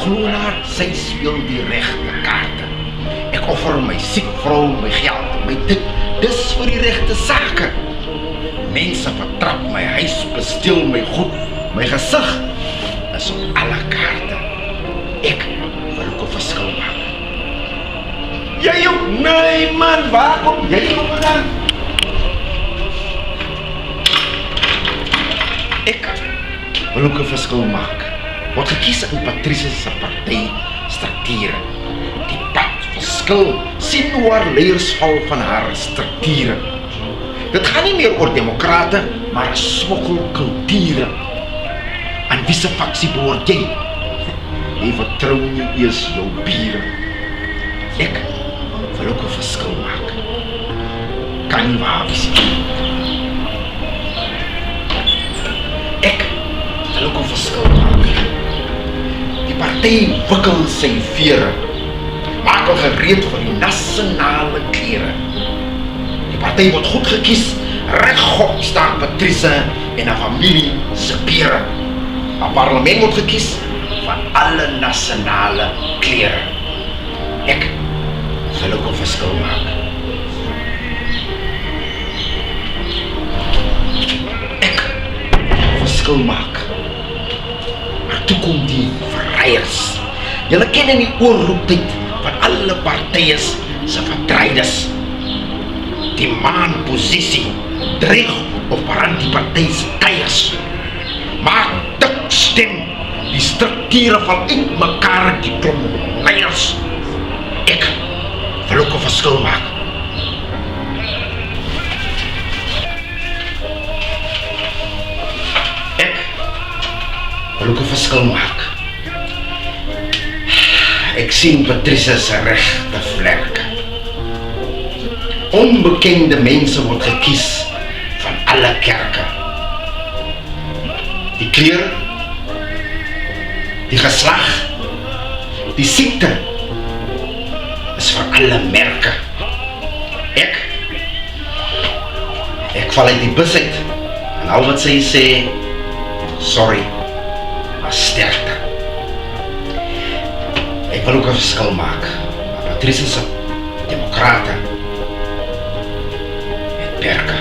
glo in haar, sy speel die regte kaarte. Ek offer my siek vrou, my geld, my dit, dis vir die regte sake. Mense vertrap my huis, besteel my goed, my gesig is op alle kaarte. Ek wil ook 'n verskil maak. Jy ook? Nee man, waar kom jy op dan? Ek wil ook 'n verskil maak. Word gekies in Patricia se party strukture. Die pad verskil, sien hoe haar leiers val van haar strukture. Dit gaan nie meer oor demokrate, maar smokkelkulture. Aan wie se faksie behoort jy? Jy vertrou nie eers jou bure. Ek wil ook 'n verskil maak. Kan nie waar wees nie. Ek wil ook 'n verskil maak. Die party wikkel sy vere, maak al gereed vir die nasionale klere. Die party word goed gekies, regop staan Patricia en haar familie se pere. Haar parlement word gekies van alle nasionale klere. Ek wil ook 'n verskil maak. Ek wil 'n verskil maak. Maar toe kom die verreiers. Julle ken in die oorlooptyd van alle partye se vertreides. Die maanposisie dreig op brand die party se tyres. Maak dit stem. Die strukture val uit mekaar, die klomp leiers. Ek wil ook 'n verskil maak. Ek wil ook 'n verskil maak. Ek sien Patricia se regte vlerke. Onbekende mense word gekies van alle kerke. Die kleur, die geslag, die siekte is vir alle merke. Ek val uit die bus uit en al wat sy sê, sorry, maar sterkte. Ek wil ook 'n verskil maak. Patricia se demokrate met perke.